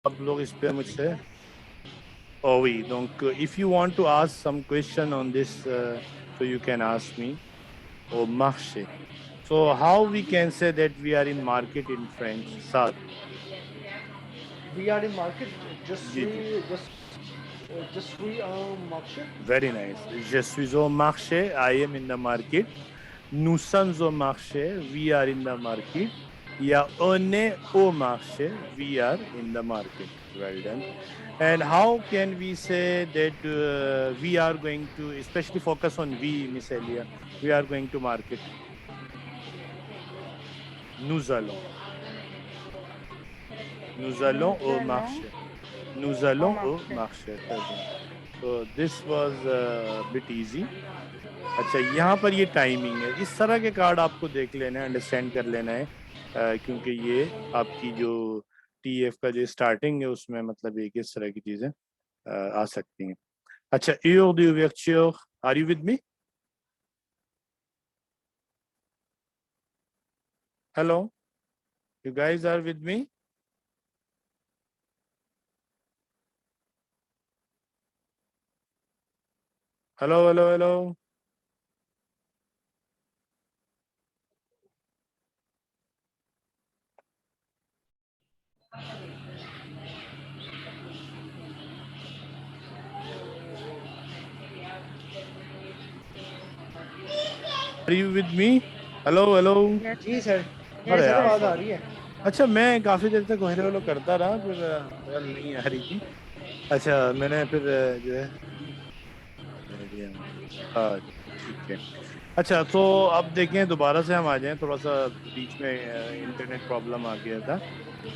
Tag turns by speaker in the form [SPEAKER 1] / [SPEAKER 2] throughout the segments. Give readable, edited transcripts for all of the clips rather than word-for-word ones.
[SPEAKER 1] आप लोग इस पे मुझसे Oh oui, donc if you want to ask some question on this, so you can ask me. Au marché. So how we can say that we are in market in French? Saad.
[SPEAKER 2] We are in market.
[SPEAKER 1] Ji ji.
[SPEAKER 2] Just we market.
[SPEAKER 1] Very nice. Je suis au marché. I am in the market. Nous sommes au marché. We are in the market. Yeah, on est au marché. We are in the market. Well done. And how can we say that we are going to, especially focus on we, Miss Elia, we are going to market? Nous allons. Nous allons
[SPEAKER 3] Nous
[SPEAKER 1] au
[SPEAKER 3] allons
[SPEAKER 1] marché. Nous
[SPEAKER 3] au
[SPEAKER 1] allons au
[SPEAKER 3] marché.
[SPEAKER 1] marché. Très bien. So this was a bit easy. अच्छा यहाँ पर ये timing है. इस तरह के card आपको देख लेना है, अंडरस्टैंड कर लेना है, क्योंकि ये आपकी जो टीएफ का जो स्टार्टिंग है उसमें मतलब एक इस तरह की चीजें आ सकती हैं. अच्छा, heure d'ouverture. Are you with me? Hello? You guys are with me? Hello, hello, hello. Are you with me? Hello, hello.
[SPEAKER 3] Yes,
[SPEAKER 2] ji sir. जी
[SPEAKER 1] अरे
[SPEAKER 3] yes,
[SPEAKER 2] सर
[SPEAKER 1] यार.
[SPEAKER 3] yes.
[SPEAKER 2] आवाज आ रही है.
[SPEAKER 1] अच्छा, मैं काफी देर तक हेलो हेलो करता रहा, फिर कॉल नहीं आ रही थी. अच्छा, मैंने फिर जो है हाँ, ठीक है. अच्छा, तो अब देखें, दोबारा से हम आ जाएं. थोड़ा सा बीच में इंटरनेट प्रॉब्लम आ गया था.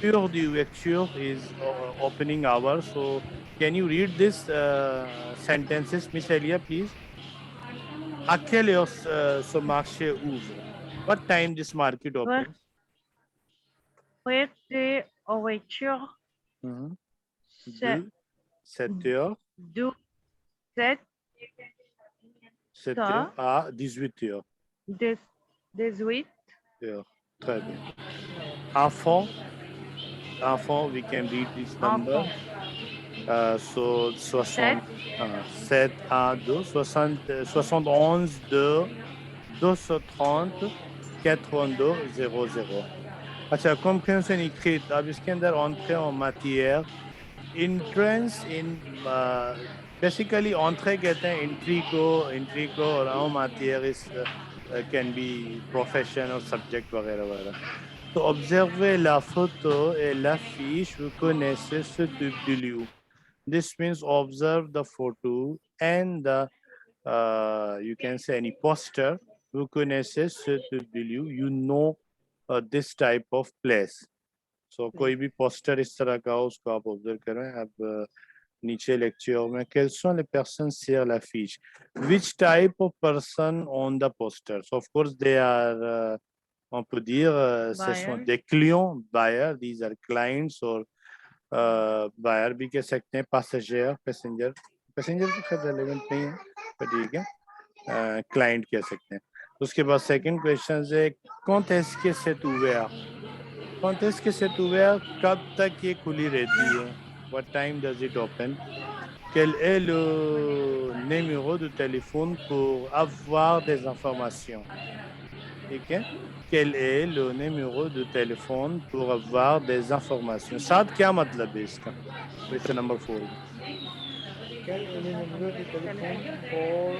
[SPEAKER 1] Heure d'ouverture is opening hour. So can you read this sentences, Miss Elia, please? À quelle heure ce marché ouvre? What time this market
[SPEAKER 3] Where,
[SPEAKER 1] opens?
[SPEAKER 3] where the ouverture
[SPEAKER 1] Mhm.
[SPEAKER 3] se
[SPEAKER 1] De 7 heures,
[SPEAKER 3] du 7
[SPEAKER 1] 7 heures
[SPEAKER 3] à
[SPEAKER 1] à 18 heures.
[SPEAKER 3] 18
[SPEAKER 1] Heures. Très bien. Enfant, enfant, we can read this number.
[SPEAKER 3] enfants.
[SPEAKER 1] So
[SPEAKER 3] 7
[SPEAKER 1] 7 à 2, 71 2, 230, 82 00. अच्छा, compréhension écrite. अब इसके अंदर entrée en matière, entrance in, basically entrée कहते हैं entry को, और en matière is can be profession or subject वगैरह वगैरह. तो observez la photo et l'affiche, vous connaissez ce W. This means observe the photo and the, you can say any poster. Vous connaissez ce W. You know this type of place. So कोई भी poster इस तरह का हो उसको आप observe करें. अब नीचे lecture में quelles sont les personnes sur l'affiche? Which type of person on the poster? So of course they are, on peut dire, ce sont
[SPEAKER 3] buyers.
[SPEAKER 1] des clients, buyers. These are clients, or buyer भी कह सकते हैं, passenger, passenger तो खैर relevant नहीं है, पर ठीक है, क्लाइंट कह सकते हैं. उसके बाद सेकंड क्वेश्चन है, quand est-ce que c'est ouvert? Quand est-ce que c'est ouvert? कब तक ये खुली रहती है? What time does it open? Quel est le numéro de téléphone pour avoir des informations? ठीक है. Quel est le numéro de téléphone pour avoir des informations? साथ क्या मतलब है इसका? Question number 4.
[SPEAKER 2] Can any number the telephone for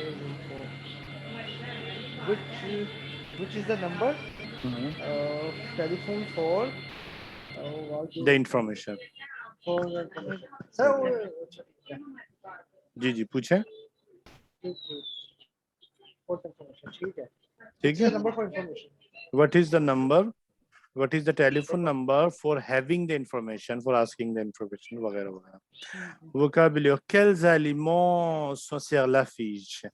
[SPEAKER 2] info? Which which is the number? Telephone for what
[SPEAKER 1] the information.
[SPEAKER 2] for information. Sir, अच्छा, ठीक है.
[SPEAKER 1] जी जी, पूछें.
[SPEAKER 2] ठीक है. For information. ठीक है. Which
[SPEAKER 1] ठीक
[SPEAKER 2] is
[SPEAKER 1] है.
[SPEAKER 2] the number for information?
[SPEAKER 1] What is the number, what is the telephone number for having the information, for asking the information वगैरह वगैरह. vocabulaire, quels aliments sont sur l'affiche?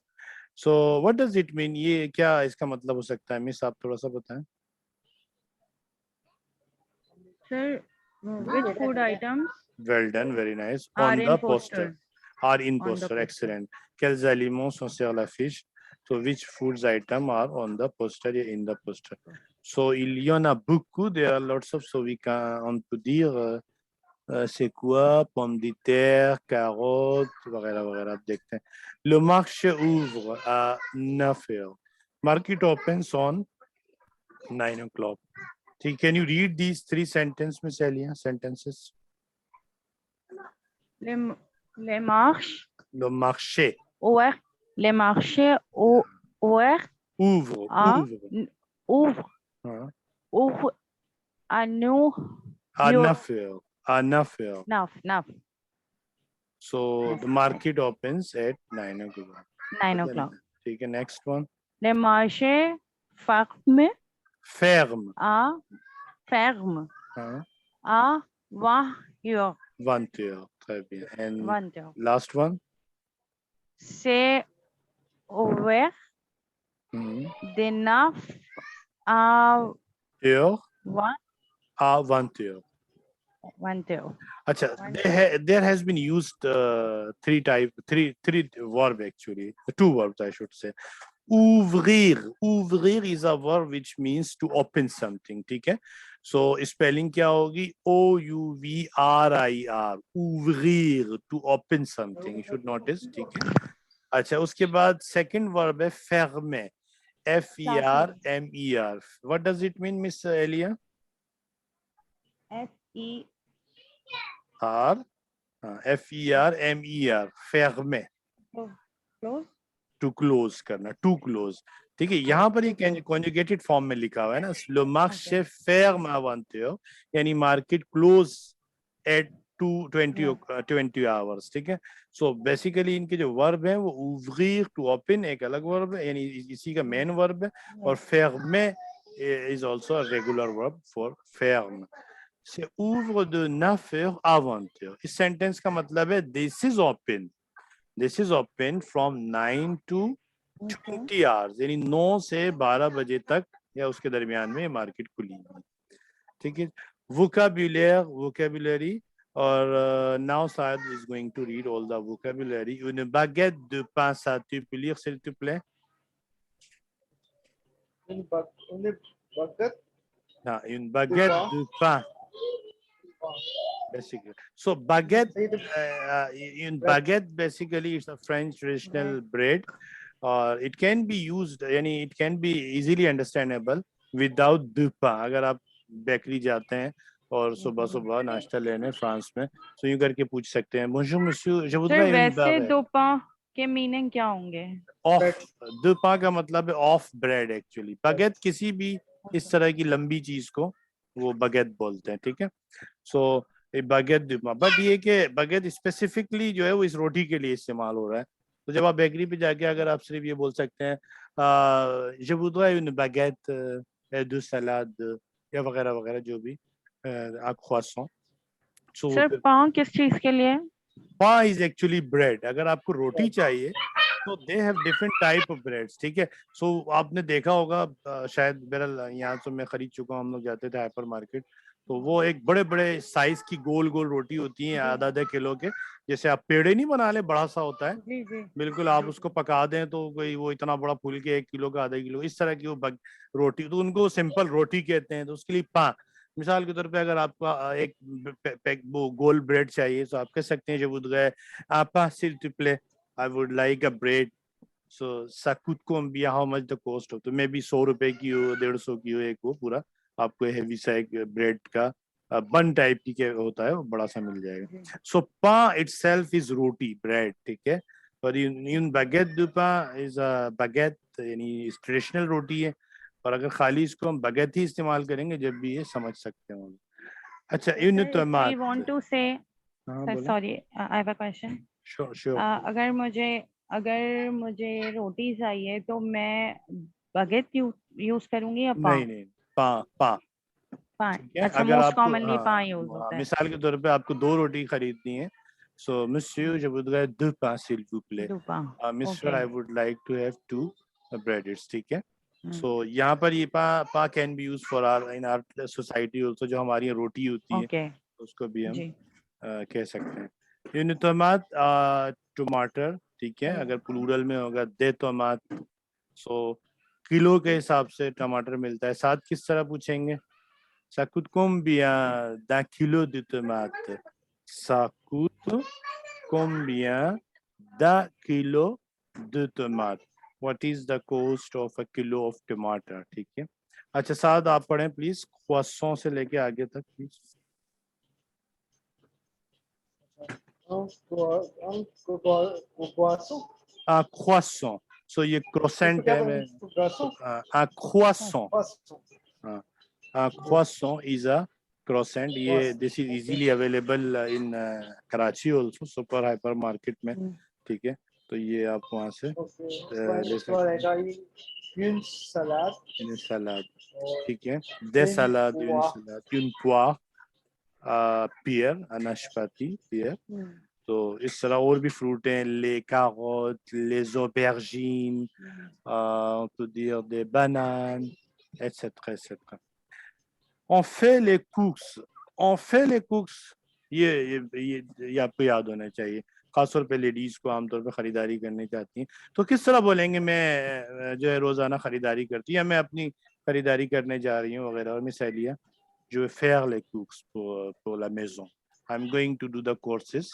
[SPEAKER 1] So what does it mean? ये क्या इसका मतलब हो सकता है? Miss, आप थोड़ा सा बताएं.
[SPEAKER 3] Sir, which food items
[SPEAKER 1] Well done, very nice.
[SPEAKER 3] are
[SPEAKER 1] On
[SPEAKER 3] in
[SPEAKER 1] the poster.
[SPEAKER 3] posters?
[SPEAKER 1] Are in
[SPEAKER 3] On the
[SPEAKER 1] poster.
[SPEAKER 3] poster.
[SPEAKER 1] Excellent. Quels aliments sont sur l'affiche? So which foods item are on the poster या in the poster? So il y en a beaucoup, there are lots of, so on peut dire c'est quoi, pommes de terre, carottes, वगैरह वगैरह आप देखते हैं. Le marché ouvre à 9 heures. Market opens on 9 o'clock. Can you read these three sentences, Miss Elia? Sentences.
[SPEAKER 3] Les marches
[SPEAKER 1] Le marché
[SPEAKER 3] ouverts. Les marchés ouverts
[SPEAKER 1] ouvre,
[SPEAKER 3] à
[SPEAKER 1] ouvre.
[SPEAKER 3] ouvre à nous.
[SPEAKER 1] À 9 heures. À 9 heures.
[SPEAKER 3] 9.
[SPEAKER 1] So
[SPEAKER 3] Yes,
[SPEAKER 1] the market opens at 9 o'clock.
[SPEAKER 3] 9 o'clock.
[SPEAKER 1] Take the next one.
[SPEAKER 3] Les marchés ferment
[SPEAKER 1] Ferme.
[SPEAKER 3] ferme
[SPEAKER 1] Hein?
[SPEAKER 3] à 20 heures.
[SPEAKER 1] 20 heures. Très bien. And
[SPEAKER 3] 20 heures.
[SPEAKER 1] last one.
[SPEAKER 3] C'est ouvert de 9 à
[SPEAKER 1] Heure
[SPEAKER 3] 20
[SPEAKER 1] à 20 heures. Acha, there has been used three verb actually, two verbs I should say. Ouvrir is a verb which means to open something, ठीक है? So spelling क्या होगी? OUVRIR. Ouvrir, to open something. You should notice, ठीक है? अच्छा, उसके बाद second verb है fermer. FERMER. What does it mean, Miss Elia? FERMER. Fermer.
[SPEAKER 3] Close.
[SPEAKER 1] To close करना, to close. ठीक है, यहाँ पर ये conjugated form में लिखा हुआ है ना, le marché ferme à 20 heures, यानी market close at 20 hours. ठीक है. So basically इनके जो verb हैं वो ouvrir, to open एक अलग verb है, यानी इसी का main verb है, और fermer is also a regular verb for ferme. C'est ouvre de 9 heures à 20 heures. इस sentence का मतलब है this is open. This is open from 9 to 20 hours. यानी 9 से 12 बजे तक या उसके दरमियान में मार्केट खुली है. ठीक है. Vocabulary और now Saad is going to read all the vocabulary. Une baguette de pain, ça tu peux lire s'il te plaît?
[SPEAKER 2] Une baguette.
[SPEAKER 1] हाँ, une baguette de pain. Basically, so baguette, in baguette basically it's a French traditional bread, or it can be used, यानी it can be easily understandable without de pain. अगर आप bakery जाते हैं और सुबह सुबह नाश्ता लेने फ्रांस में, तो यूं करके पूछ सकते हैं bonjour monsieur, je voudrais une
[SPEAKER 3] वैसे
[SPEAKER 1] baguette.
[SPEAKER 3] दो पां के मीनिंग क्या होंगे?
[SPEAKER 1] Off, de pain का मतलब है off bread actually. baguette किसी भी इस तरह की लंबी चीज को वो baguette बोलते हैं. ठीक है. So बागेट दुपा, बट ये कि बागेट स्पेसिफिकली जो है वो इस रोटी के लिए इस्तेमाल हो रहा है. तो जब आप बेकरी पे जाके अगर आप सिर्फ ये बोल सकते हैं je voudrais une baguette de salade या वगैरह वगैरह जो भी आप croissant. So
[SPEAKER 3] सर पां किस चीज के लिए?
[SPEAKER 1] पां इज एक्चुअली ब्रेड. अगर आपको रोटी चाहिए तो they have different type of breads. ठीक है. सो आपने देखा होगा शायद, बहरहाल यहाँ तो मैं खरीद चुका हूँ, हम लोग जाते थे हाइपर मार्केट, तो वो एक बड़े बड़े साइज की गोल गोल रोटी होती है आधा किलो के, जैसे आप पेड़े नहीं बना ले, बड़ा सा होता है.
[SPEAKER 3] जी जी.
[SPEAKER 1] बिल्कुल. आप उसको पका दें तो कोई वो इतना बड़ा फूल के 1 किलो का, आधा किलो, इस तरह की वो रोटी, तो उनको सिंपल रोटी कहते हैं. तो उसके लिए पां, मिसाल के तौर पे अगर आपका एक वो गोल ब्रेड चाहिए तो आप कह सकते हैं, जब गए पां s'il te plaît, I would like a bread. So ça coûte combien? How much the cost of? तो मे बी 100 रुपए की हो, 150 की हो, एक वो पूरा आपको हैवी सा एक ब्रेड का बन टाइप की के होता है, वो बड़ा सा मिल जाएगा. सो पां itself is रोटी, ब्रेड. ठीक है. और इन baguette du pain is a baguette, यानी ट्रेडिशनल रोटी है. और अगर खाली इसको हम baguette ही इस्तेमाल करेंगे जब भी, ये समझ सकते हैं. अच्छा, इन
[SPEAKER 3] I want to say,
[SPEAKER 1] बोलो.
[SPEAKER 3] sorry, I have a question.
[SPEAKER 1] Sure.
[SPEAKER 3] अगर मुझे रोटी चाहिए तो मैं baguette यूज करूंगी या पां?
[SPEAKER 1] नहीं, पां. ठीक है.
[SPEAKER 3] अच्छा,
[SPEAKER 1] अगर
[SPEAKER 3] मोस्ट
[SPEAKER 1] आपको
[SPEAKER 3] कॉमनली पां यूज होता है.
[SPEAKER 1] मिसाल के तौर पे आपको 2 रोटी खरीदनी है, सो monsieur je voudrais 2 pains s'il vous plaît. Mister, I would like to have 2 breads. ठीक है. सो यहाँ पर ये पां can be use for our in our society also. जो हमारी रोटी होती है उसको भी हम कह सकते हैं. une tomate, टमाटर. ठीक है. अगर प्लूरल में होगा दे टमाट. सो किलो के हिसाब से टमाटर मिलता है। साथ किस तरह पूछेंगे? Ça coûte combien d'un kilo de tomate? Ça coûte combien d'un kilo de tomate? What is the cost of a kilo of tomato? ठीक है। अच्छा साथ आप पढ़ें प्लीज, croissant से लेके आगे तक प्लीज। croissant, so ये croissant है मैं, croissant, croissant is a croissant। ये this is easily available in Karachi also, super hyper market में, ठीक है। तो ये आप वहाँ से ले सकते हैं।
[SPEAKER 2] une salade,
[SPEAKER 1] une salade, ठीक है। des salades, une salade, une poire, pear, नाशपाती, pear। तो इस तरह और भी फ्रूट हैं, les carottes, les aubergines, on peut dire des bananes, etc., etc. On fait les courses, on fait les courses, ये आपको याद होना चाहिए, खासतौर पे लेडीज को आमतौर पे खरीदारी करने जाती हैं। तो किस तरह बोलेंगे मैं जो है रोजाना खरीदारी करती है, मैं अपनी खरीदारी करने जा रही हूँ वगैरह। और मिसालिया जो है faire les courses pour la maison, I'm going to do the courses,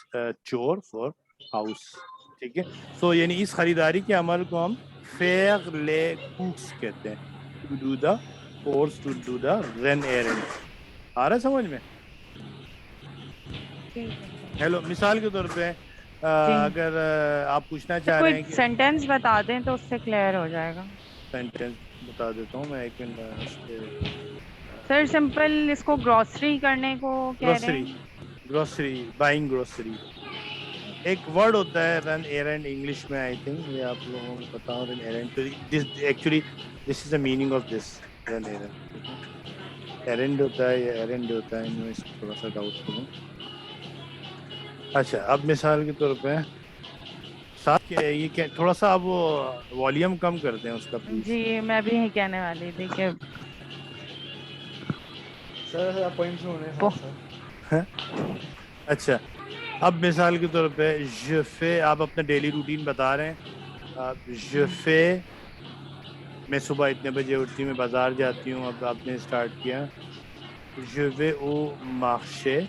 [SPEAKER 1] chore for house, ठीक है। सो यानी इस खरीदारी के अमल को हम faire les courses कहते हैं, to do the course, to do the run errands। आ रहा है समझ में? हेलो, मिसाल के तौर पे अगर आप पूछना चाह रहे हैं कि
[SPEAKER 3] सेंटेंस बता दें तो उससे क्लियर हो जाएगा।
[SPEAKER 1] सेंटेंस बता देता हूँ मैं, एक मिनट।
[SPEAKER 3] सर सिंपल इसको ग्रोसरी करने को कह रहे हैं।
[SPEAKER 1] Grocery, buying grocery. एक वर्ड होता है रन एरेंड इंग्लिश में, आई थिंक ये आप लोगों को पता हो। रन एरेंड, तो this actually this is the meaning of this run errand. Errand होता है या एरेंड होता है, मैं इसको थोड़ा सा डाउट करूँ। अच्छा, अब मिसाल के तौर पे साथ ये क्या, थोड़ा सा आप वो वॉल्यूम कम कर दें उसका प्लीज।
[SPEAKER 3] जी मैं भी यही कहने वाली थी कि
[SPEAKER 1] अच्छा, अब मिसाल के तौर पे je fais, आप अपना डेली रूटीन बता रहे हैं। je fais, मैं सुबह इतने बजे उठती हूँ, मैं बाजार जाती हूँ। अब आपने स्टार्ट किया je vais au marché,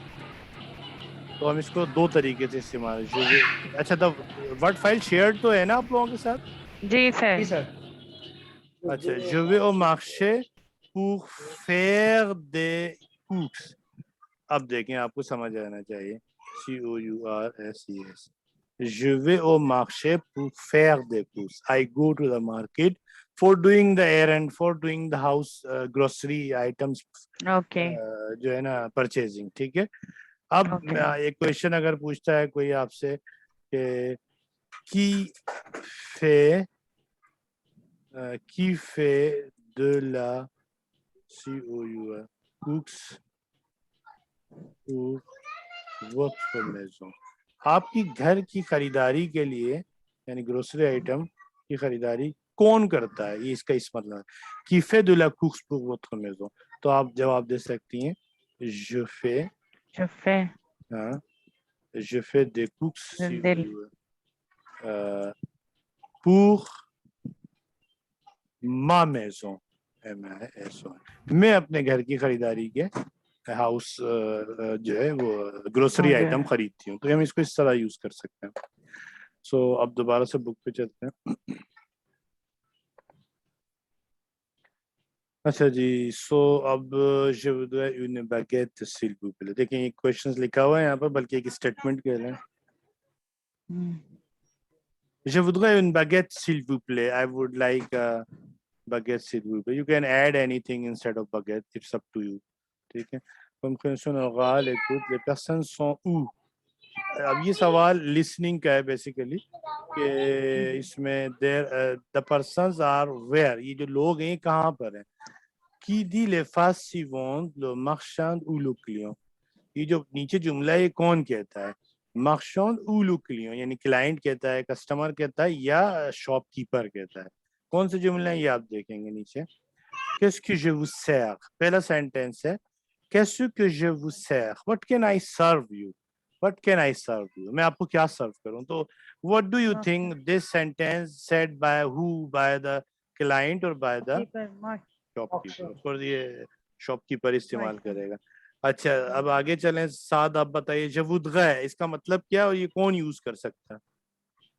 [SPEAKER 1] तो हम इसको दो तरीके से इस्तेमाल अच्छा, तो वर्ड फाइल शेयर तो है ना आप लोगों के साथ?
[SPEAKER 3] जी सर।
[SPEAKER 1] अच्छा, je vais au marché pour faire des courses। अब देखें, आपको समझ आना चाहिए, COURSES। Je vais au marché pour faire des courses, I go to the market for doing the errand, for doing the house grocery items,
[SPEAKER 3] okay
[SPEAKER 1] जो है ना purchasing, ठीक है। अब एक क्वेश्चन अगर पूछता है कोई आपसे कि qui fait de la COUR cooks pour votre maison, आपकी घर की खरीदारी के लिए, यानी ग्रोसरी आइटम की खरीदारी कौन करता है, ये इसका इस मतलब है qui fait de la cooks pour votre maison। तो आप जवाब दे सकती हैं je fais, हाँ, je fais des cooks pour ma maison, मैं अपने घर की खरीदारी के हाउस जो है वो ग्रोसरी आइटम खरीदती हूँ। तो हम इसको इस तरह यूज कर सकते हैं। सो अब दोबारा से बुक पे चलते हैं। अच्छा जी, सो अब je voudrais une baguette s'il vous plaît। देखें ये क्वेश्चंस लिखा हुआ है यहाँ पर, बल्कि एक स्टेटमेंट कह रहे हैं। Je voudrais une baguette s'il vous plaît, I would like a baguette s'il vous plaît। You can add anything instead of baguette, it's up to you, ठीक है। Compréhension orale, écoute, les personnes sont où? अब ये सवाल listening का है basically, कि इसमें the persons are where, ये जो लोग हैं कहाँ पर हैं। qui dit les phrases suivantes, le marchand ou le client। ये जो नीचे जुमला है ये कौन कहता है, marchand ou le client, यानी क्लाइंट कहता है, कस्टमर कहता है, या शॉपकीपर कहता है। कौन से जुमला है ये आप देखेंगे नीचे। qu'est-ce que je vous sers, पहला सेंटेंस है qu'est-ce que je vous sers, what can I serve you, what can I serve you, मैं आपको क्या सर्व करूं। तो what do you think this sentence said by who, by the client और by the
[SPEAKER 3] Keeper, not
[SPEAKER 1] shopkeeper.
[SPEAKER 2] Auction.
[SPEAKER 1] Of course ये shopkeeper इस्तेमाल
[SPEAKER 3] Right.
[SPEAKER 1] करेगा। अच्छा अब आगे चलें। साद आप बताइए, जवुदगा है, इसका मतलब क्या है और ये कौन यूज कर सकता है?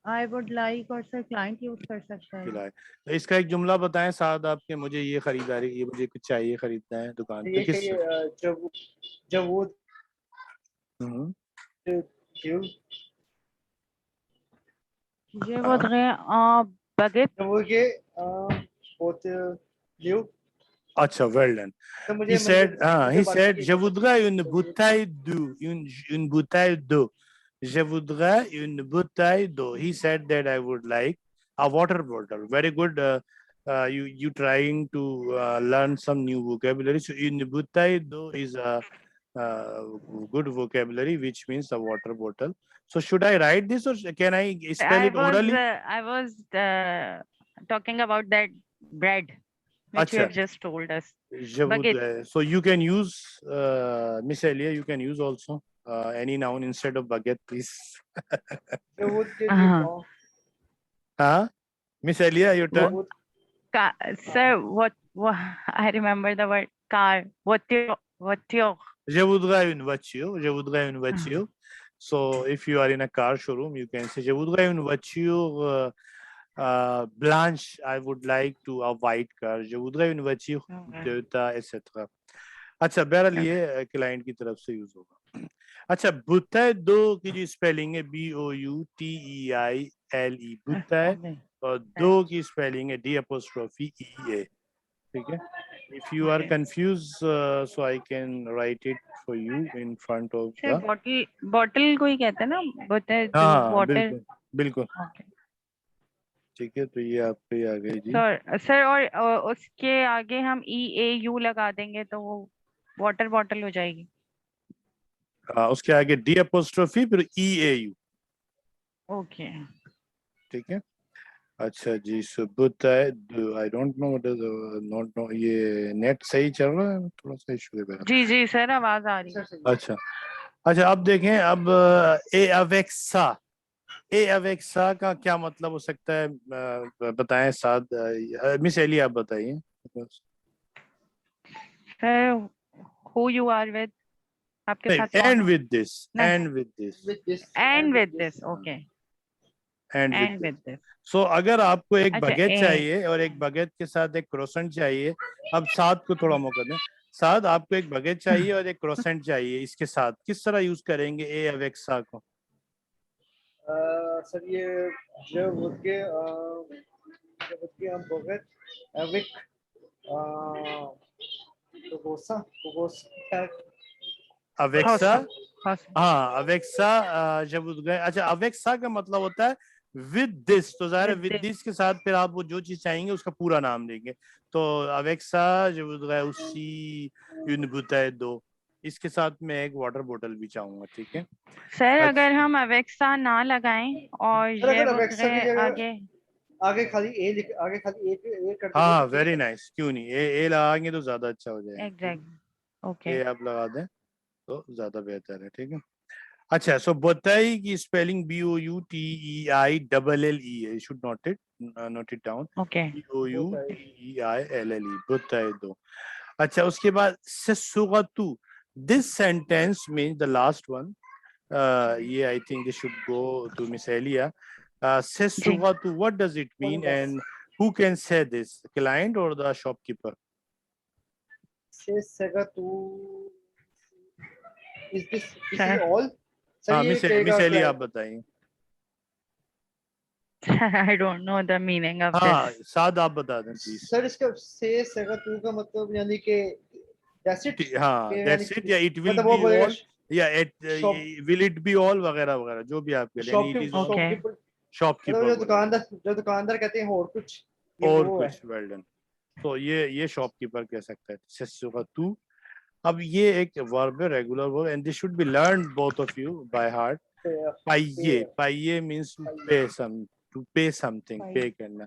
[SPEAKER 3] I would like और सर क्लाइंट यूज कर सकता है।
[SPEAKER 1] खिलाए। तो इसका एक जुमला बताएं साद आपके, मुझे ये खरीदारी, ये मुझे कुछ चाहिए, खरीदना है दुकान पे,
[SPEAKER 2] ये
[SPEAKER 1] किस?
[SPEAKER 2] जब जब वो
[SPEAKER 1] हम्म,
[SPEAKER 2] ड्यू
[SPEAKER 3] ये
[SPEAKER 1] हाँ।
[SPEAKER 3] वो बगेट
[SPEAKER 2] जब वो के बहुत ड्यू
[SPEAKER 1] अच्छा, वेल डन।
[SPEAKER 2] तो
[SPEAKER 1] He
[SPEAKER 2] मुझे
[SPEAKER 1] said, he
[SPEAKER 2] बाकी
[SPEAKER 1] said,
[SPEAKER 2] की
[SPEAKER 1] je voudrais une bouteille d'eau, une bouteille d'eau. Je voudrais une bouteille d'eau. He said that I would like a water bottle. Very good. You trying to learn some new vocabulary. So une bouteille d'eau is a good vocabulary, which means a water bottle. So should I write this or can I spell it orally?
[SPEAKER 3] I was talking about that bread which you
[SPEAKER 1] Acha.
[SPEAKER 3] have just told us.
[SPEAKER 1] Je
[SPEAKER 3] Baguette.
[SPEAKER 1] voudrais. So you can use Miss Elia. You can use also any noun instead of baguette, please.
[SPEAKER 2] जब वो के
[SPEAKER 3] हाँ।
[SPEAKER 1] Huh? Miss Elia, your
[SPEAKER 3] Wo-
[SPEAKER 1] turn.
[SPEAKER 3] Sir, what I remember the word car. What your
[SPEAKER 1] Je voudrais une voiture. Je voudrais une voiture. So if you are in a car showroom, you can say Je voudrais une voiture blanche. I would like to a white car. Je voudrais une voiture Toyota, etc. अच्छा बहरहाल ये client की तरफ से use होगा। अच्छा बुताई दो की जो स्पेलिंग है BOUTEILE, बुताई, और दो की स्पेलिंग है D'EA। ठीक है। If you are confused, so I can write it for you in front of
[SPEAKER 3] sir
[SPEAKER 1] the।
[SPEAKER 3] Bottle को ही कहते हैं ना, बोतल
[SPEAKER 1] हाँ
[SPEAKER 3] वाटर।
[SPEAKER 1] बिल्कुल बिल्कुल
[SPEAKER 3] ओके
[SPEAKER 1] ठीक है। तो ये आप पे आ गई जी।
[SPEAKER 3] सर और उसके आगे हम EAU लगा देंगे तो वो वाटर बॉटल हो जाएगी।
[SPEAKER 1] उसके आगे D' फिर EAU।
[SPEAKER 3] ओके
[SPEAKER 1] ठीक है। अच्छा जी, सुबुत है। I don't know what is, not know, ये नेट सही चल रहा है? थोड़ा सा इशू है मेरा।
[SPEAKER 3] जी जी सर आवाज आ रही है।
[SPEAKER 1] अच्छा अच्छा, अब देखें। अब ए अवेक्सा का क्या मतलब हो सकता है? बताएं साथ। मिस एली आप बताइए।
[SPEAKER 3] Sir who you are with, आपके साथ कौन
[SPEAKER 1] एंड
[SPEAKER 3] है?
[SPEAKER 1] विद दिस,
[SPEAKER 3] नहीं,
[SPEAKER 1] and with this,
[SPEAKER 3] and with this. Okay
[SPEAKER 1] and
[SPEAKER 3] and
[SPEAKER 1] with
[SPEAKER 3] with
[SPEAKER 1] this.
[SPEAKER 3] This.
[SPEAKER 1] So अगर आपको एक
[SPEAKER 3] अच्छा
[SPEAKER 1] बगेट चाहिए और एक बगेट के साथ एक क्रोसेंट चाहिए, अब साथ को थोड़ा मौका दें। साथ आपको एक बगेट चाहिए और एक क्रोसेंट चाहिए, इसके साथ किस तरह यूज करेंगे ए अवेक्सा को?
[SPEAKER 2] सर ये जब वो के हम बोगत विक कोकोसा कोकोसा
[SPEAKER 1] अवेक्सा।
[SPEAKER 3] हौस
[SPEAKER 1] हाँ अवेक्सा। जब गए। अच्छा अवेक्सा का मतलब होता है विद दिस। तो जाहिर है
[SPEAKER 3] With
[SPEAKER 1] विद
[SPEAKER 3] this.
[SPEAKER 1] दिस के साथ फिर आप वो जो चीज चाहेंगे उसका पूरा नाम देंगे। तो अवेक्सा जब गए उसी यून बुताए दो, इसके साथ मैं एक वाटर बोतल भी चाहूंगा। ठीक है।
[SPEAKER 3] सर
[SPEAKER 1] अच्छा
[SPEAKER 3] अगर हम अवेक्सा ना लगाएं और
[SPEAKER 2] सर
[SPEAKER 3] ये
[SPEAKER 2] अगर अवेक्सा की जगह
[SPEAKER 3] आगे
[SPEAKER 2] आगे खाली आगे खाली ए कर देंगे
[SPEAKER 1] हाँ
[SPEAKER 2] तो ठीक
[SPEAKER 1] वेरी
[SPEAKER 2] है।
[SPEAKER 1] नाइस, क्यों नहीं, ए लगाएंगे तो ज्यादा अच्छा हो जाएगा।
[SPEAKER 3] एग्जैक्ट ओके
[SPEAKER 1] ए आप लगा दें तो ज्यादा बेहतर है। ठीक है। अच्छा सो बोताई की स्पेलिंग BOUTEILLE है। Should note it down.
[SPEAKER 3] Okay
[SPEAKER 1] BOUTEILLE, बोताई दो। अच्छा उसके बाद सेसुगतु, this sentence mean the last one. ये I think this should go to Miss Elia.
[SPEAKER 3] जी
[SPEAKER 1] सेसुगतु, what does it mean and who can say this, client or the shopkeeper?
[SPEAKER 2] से सगा तू दिस
[SPEAKER 3] सर
[SPEAKER 2] ऑल सर
[SPEAKER 1] हाँ
[SPEAKER 2] ये
[SPEAKER 1] miss
[SPEAKER 2] कहेगा
[SPEAKER 1] एलिया आप बताइए।
[SPEAKER 3] I don't know the meaning of
[SPEAKER 1] हाँ
[SPEAKER 3] दिस।
[SPEAKER 1] साद आप बता दें प्लीज।
[SPEAKER 2] सर इसका से सगा तू का मतलब यानी कि दैट्स इट
[SPEAKER 1] हाँ दैट्स इट, या इट विल
[SPEAKER 2] मतलब वो
[SPEAKER 1] बी
[SPEAKER 2] बोलेगा
[SPEAKER 1] ऑल, या it
[SPEAKER 2] shop
[SPEAKER 1] will it be all वगैरह वगैरह जो भी आप कह रहे हैं, it is all.
[SPEAKER 3] Okay.
[SPEAKER 2] Shopkeeper
[SPEAKER 1] shopkeeper
[SPEAKER 2] मतलब जो दुकानदार कहते हैं और कुछ ये
[SPEAKER 1] और
[SPEAKER 2] वो है।
[SPEAKER 1] कुछ, वेल डन। तो ये शॉपकीपर कह सकता है सेसुगतु। अब ये एक वर्ब है, regular verb, and this should be learn both of you by heart. पाइये, पाइये मींस टू पे सम, टू पे समथिंग, पे करना।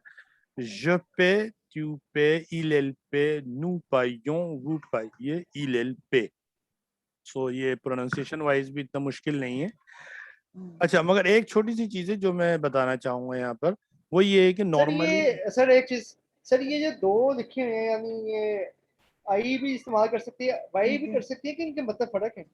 [SPEAKER 1] Je paie, tu paies, il paie, nous payons, vous payez, il paie। सो ये प्रोनाउंसिएशन वाइज भी इतना मुश्किल नहीं है। अच्छा मगर एक छोटी सी चीज है जो मैं बताना चाहूंगा यहाँ पर, वो ये है कि
[SPEAKER 2] सर
[SPEAKER 1] नॉर्मली
[SPEAKER 2] ये सर एक चीज सर ये जो दो लिखे हुए हैं, यानी ये आई भी इस्तेमाल कर सकती है, वाई भी कर सकती है, कि इनके मतलब फर्क है?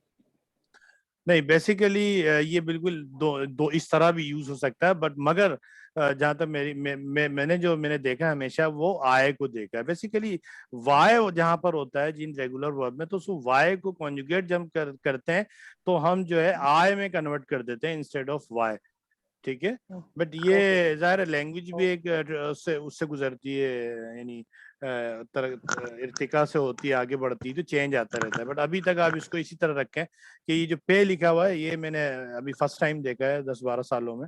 [SPEAKER 1] नहीं, बेसिकली ये बिल्कुल दो दो इस तरह भी यूज हो सकता है, बट मगर जहां तक मैंने देखा है हमेशा वो आय को देखा है। बेसिकली वाय जहां पर होता है जिन रेगुलर वर्ब में, तो उस वाय को कॉन्जुगेट जब करते हैं तो हम जो है आय में कन्वर्ट कर देते हैं इंस्टेड ऑफ वाय। ठीक है, बट ये जाहिर है लैंग्वेज भी एक उससे उससे गुजरती है, यानी इर्तिका से होती है, आगे बढ़ती है तो चेंज आता रहता है। बट अभी तक आप इसको इसी तरह रखें कि ये जो पे लिखा हुआ है ये मैंने अभी फर्स्ट टाइम देखा है 10-12 सालों में,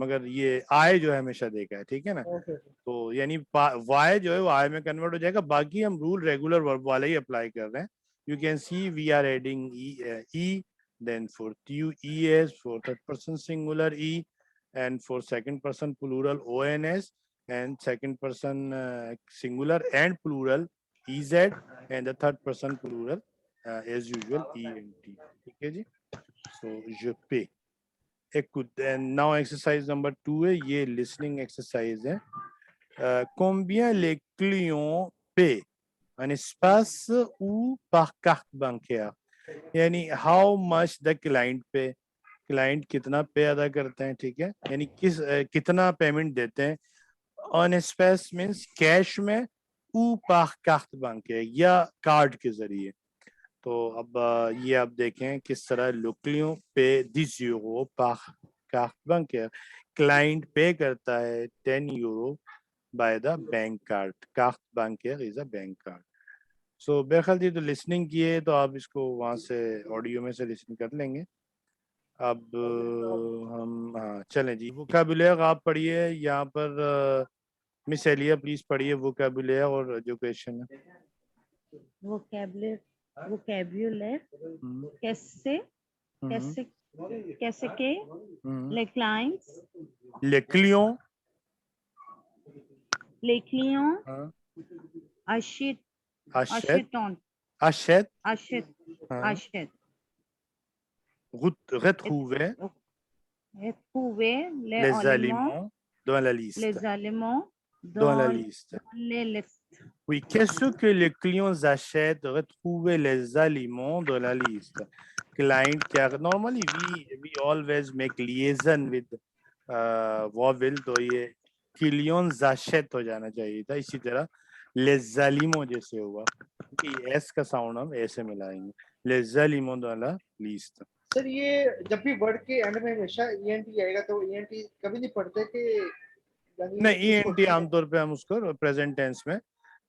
[SPEAKER 1] मगर ये आय जो है हमेशा देखा है। ठीक है ना,
[SPEAKER 2] ओके।
[SPEAKER 1] तो यानी वाय जो है वो आय में कन्वर्ट हो जाएगा। बाकी हम रूल रेगुलर वर्ब वाले ही अप्लाई कर रहे हैं। You can see we are adding E, then for TUES, for third person singular E, and for second person plural ONS, and second person singular and plural EZ, and the third person plural as usual ENT. ठीक है जी, so je paie. Écoute, and now exercise number 2 है, ये listening exercise है. Combien les clients paient un espace ou par carte bancaire? यानी how much the client पे, client कितना पे अदा करते हैं। ठीक है, यानी कितना पेमेंट देते हैं। ऑन स्पेस मींस कैश में, ऊ पार कार्ड बैंक है या कार्ड के जरिए। तो अब ये आप देखें किस तरह लुकलियों पे 10 यूरो पार कार्ड बैंक है। क्लाइंट पे करता है 10 euro by the bank card. Card bank is a bank card. So बेखल जी तो लिसनिंग किए तो आप इसको वहां से ऑडियो में से लिसन कर लेंगे। अब हम हाँ चलें जी, वोकैबुलरी आप पढ़िए यहाँ पर। मिस एलिया प्लीज पढ़िए वोकैबुलरी और जो क्वेश्चन है।
[SPEAKER 3] वोकैब्युलर कैसे कैसे कैसे के लेक्लाइंस
[SPEAKER 1] लेक्लियों,
[SPEAKER 3] लेक्लियों Ashit
[SPEAKER 1] अशेत,
[SPEAKER 3] अशितों
[SPEAKER 1] अशेत,
[SPEAKER 3] Ashit Ashit
[SPEAKER 1] retrouver
[SPEAKER 3] trouver les
[SPEAKER 1] les
[SPEAKER 3] aliments
[SPEAKER 1] aliments dans la liste.
[SPEAKER 3] les aliments
[SPEAKER 1] Dans la
[SPEAKER 3] dans
[SPEAKER 1] liste.
[SPEAKER 3] les listes.
[SPEAKER 1] Oui, qu'est-ce que les clients achètent? Retrouver les aliments dans la liste. Client, car normally we always make liaison with vowel, तो ये clients achètent हो जाना चाहिए था। इसी तरह les aliments जैसे हुआ, क्योंकि s का साउंड हम ऐसे मिलाएंगे। les aliments dans la liste.
[SPEAKER 2] Sir ये जब भी वर्ड के एंड में हमेशा ईएनटी आएगा, तो ईएनटी कभी नहीं पढ़ते कि यानी
[SPEAKER 1] नहीं,
[SPEAKER 2] इसको
[SPEAKER 1] ईएनटी आमतौर पे हम उसको प्रेजेंट टेंस में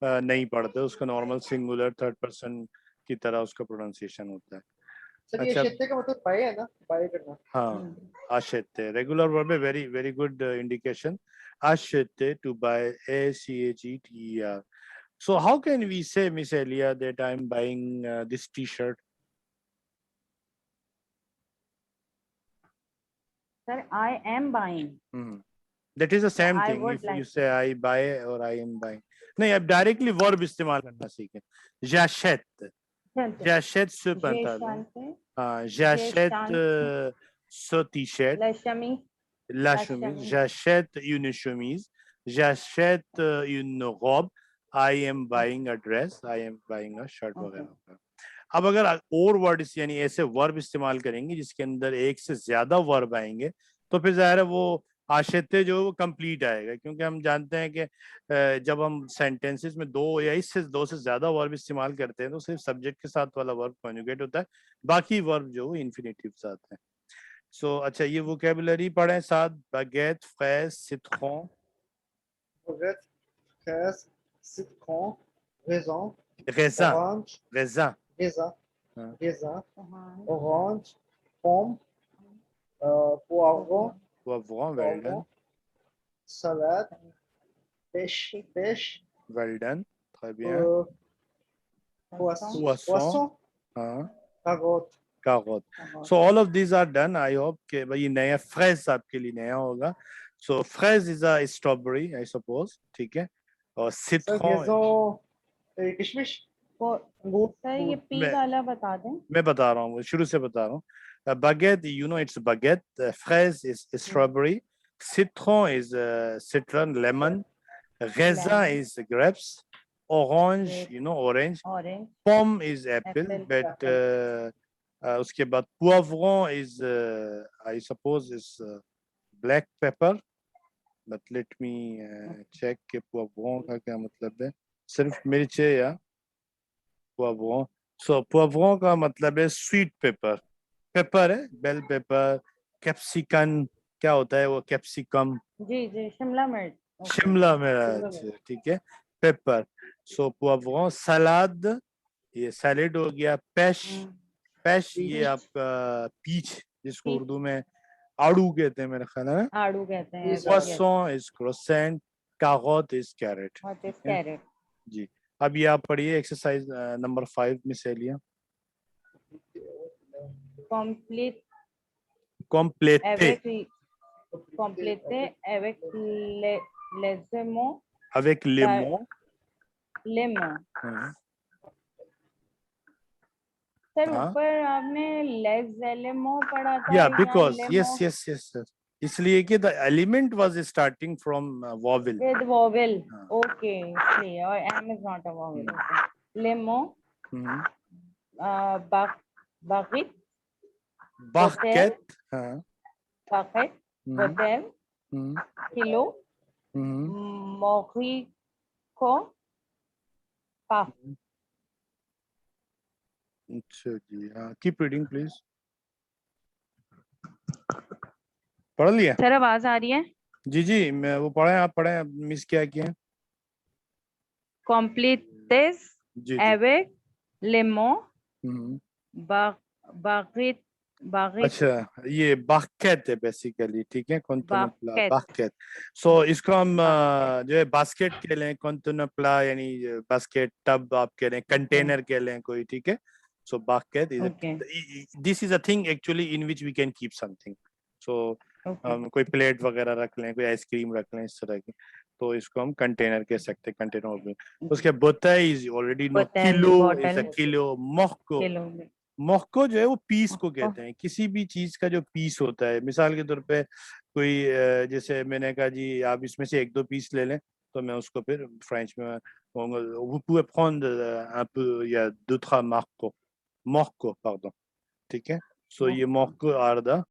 [SPEAKER 1] नहीं पढ़ते, उसका नॉर्मल सिंगुलर थर्ड पर्सन की तरह उसका प्रोनाउंसिएशन होता है।
[SPEAKER 2] सर ये
[SPEAKER 1] अच्छा,
[SPEAKER 2] क्षेत्र का मतलब बाय है ना, बाय करना।
[SPEAKER 1] हाँ, आशेते रेगुलर वर्ब है, वेरी वेरी गुड इंडिकेशन। आशेते to buy, ACHETER. So how can we say, Miss Elia, that I'm buying this T-shirt?
[SPEAKER 3] Sir, I am buying.
[SPEAKER 1] That is the
[SPEAKER 3] So
[SPEAKER 1] same
[SPEAKER 3] I
[SPEAKER 1] thing.
[SPEAKER 3] would
[SPEAKER 1] If
[SPEAKER 3] like
[SPEAKER 1] you say I buy or I am buying, नहीं, अब directly verb इस्तेमाल करना सीखें। J'achète, j'achète ce pantalon. J'achète ce T-shirt.
[SPEAKER 3] la chemise,
[SPEAKER 1] La chemise. J'achète une chemise. J'achète une robe. I am buying a dress. I am buying a shirt वगैरह। अब अगर और words यानी ऐसे वर्ब इस्तेमाल करेंगे जिसके अंदर एक से ज्यादा वर्ब आएंगे, तो फिर जाहिर है वो आशेते जो वो कंप्लीट आएगा, क्योंकि हम जानते हैं कि जब हम सेंटेंसेस में दो या इससे दो से ज्यादा वर्ब इस्तेमाल करते हैं तो सिर्फ सब्जेक्ट के साथ वाला वर्ब कॉन्जुगेट होता है, बाकी वर्ब जो इन्फिनेटिव आते हैं। सो अच्छा, ये वोकैबुलरी पढ़ें साथ। बागेट, फ्रेज, सिट्रॉन,
[SPEAKER 2] बागेट, फ्रेज, सिट्रॉन, raisin,
[SPEAKER 1] raisin,
[SPEAKER 2] orange,
[SPEAKER 1] raisin,
[SPEAKER 2] raisin,
[SPEAKER 1] हाँ,
[SPEAKER 2] raisin, orange, pomme, poivron,
[SPEAKER 1] poivron, well done,
[SPEAKER 2] salade, pêche,
[SPEAKER 1] well done, très bien,
[SPEAKER 2] poisson,
[SPEAKER 1] poisson, हाँ,
[SPEAKER 2] carotte.
[SPEAKER 1] carotte. So all of these are done. I hope कि भाई ये नया phrase आपके लिए नया होगा। So phrase is a strawberry, I suppose, ठीक है। और सिट्रॉन,
[SPEAKER 2] किशमिश,
[SPEAKER 3] सर ये पी वाला बता दें।
[SPEAKER 1] मैं बता रहा हूँ, शुरू से बता रहा हूँ। Baguette, you know, it's baguette. Fraise is strawberry. Citron is citron, lemon. Raisin
[SPEAKER 3] Lemon.
[SPEAKER 1] is grapes. Orange,
[SPEAKER 3] Grape.
[SPEAKER 1] you know, orange.
[SPEAKER 3] Orange.
[SPEAKER 1] Pomme is apple,
[SPEAKER 3] Apple.
[SPEAKER 1] but उसके बाद poivron is I suppose is black pepper. But let me check कि poivron का क्या मतलब है. सिर्फ मिर्च है या poivron. So poivron का मतलब है sweet pepper. Pepper है bell pepper, capsicum क्या होता है वो capsicum.
[SPEAKER 3] जी जी शिमला मिर्च. Okay.
[SPEAKER 1] शिमला मिर्च ठीक है. पेपर. सो poivron. सलाद ये सैलेड हो गया. पैश पैश ये आपका पीच जिसको
[SPEAKER 3] पीच.
[SPEAKER 1] उर्दू में आड़ू कहते हैं मेरे ख्याल है.
[SPEAKER 3] आड़ू कहते हैं.
[SPEAKER 2] Yes, sir.
[SPEAKER 1] Croissant is croissant. Carotte is carrot.
[SPEAKER 3] What is
[SPEAKER 1] ठीक है?
[SPEAKER 3] carrot?
[SPEAKER 1] जी. अब ये आप पढ़िए exercise number 5 मिसेलिया.
[SPEAKER 3] Complete
[SPEAKER 1] Complete.
[SPEAKER 3] avec compléter avec les mots
[SPEAKER 1] Avec les mots.
[SPEAKER 3] les mots.
[SPEAKER 1] हाँ.
[SPEAKER 3] सर
[SPEAKER 1] हाँ.
[SPEAKER 3] ऊपर आपने les éléments पढ़ा था.
[SPEAKER 1] Yeah,
[SPEAKER 3] या
[SPEAKER 1] because
[SPEAKER 3] les
[SPEAKER 1] yes,
[SPEAKER 3] mots
[SPEAKER 1] yes, yes, yes. इसलिए कि the element was starting from vowel.
[SPEAKER 3] with vowel.
[SPEAKER 1] हाँ.
[SPEAKER 3] Okay, इसलिए और m is not a vowel. Okay. Les mots
[SPEAKER 1] hmm.
[SPEAKER 3] baguette,
[SPEAKER 1] Basket. हाँ.
[SPEAKER 3] baguette,
[SPEAKER 1] हम्म.
[SPEAKER 3] botelle,
[SPEAKER 1] हम्म.
[SPEAKER 3] kilo,
[SPEAKER 1] हम्म.
[SPEAKER 3] morico, paf.
[SPEAKER 1] अच्छा जी. हाँ. Keep reading please. पढ़ लिया.
[SPEAKER 3] सर आवाज आ रही है.
[SPEAKER 1] जी जी मैं वो पढ़े आप पढ़े मिस क्या किए.
[SPEAKER 3] Compléter
[SPEAKER 1] जी जी.
[SPEAKER 3] avec les mots
[SPEAKER 1] हम्म.
[SPEAKER 3] baguette, baguette,
[SPEAKER 1] अच्छा ये बास्केट है बेसिकली. ठीक है. कॉन्टोनप्ला
[SPEAKER 3] Basket.
[SPEAKER 1] बास्केट. सो इसको हम जो है बास्केट कह लें. कॉन्टोनप्ला यानी बास्केट टब आप कह लें. कंटेनर कह लें कोई. ठीक है. So basket is
[SPEAKER 3] Okay.
[SPEAKER 1] This is a thing actually in which we can keep something. So
[SPEAKER 3] Okay.
[SPEAKER 1] हम कोई प्लेट वगैरह रख लें. कोई आइसक्रीम रख लें इस तरह की. तो इसको हम कंटेनर कह सकते हैं. कंटेनर में उसके बोतल is already no.
[SPEAKER 3] Bottle,
[SPEAKER 1] kilo is a
[SPEAKER 3] bottle.
[SPEAKER 1] Kilo. मोहको
[SPEAKER 3] Kilo.
[SPEAKER 1] मोहको जो है वो पीस को
[SPEAKER 3] मोहको.
[SPEAKER 1] कहते हैं. किसी भी चीज का जो पीस होता है. मिसाल के तौर पे कोई जैसे मैंने कहा जी आप इसमें से 1-2 पीस ले लें तो मैं उसको फिर फ्रेंच में vous pouvez prendre un peu il y a 2-3 marques. मोहको pardon. ठीक है. सो ये मोहको are the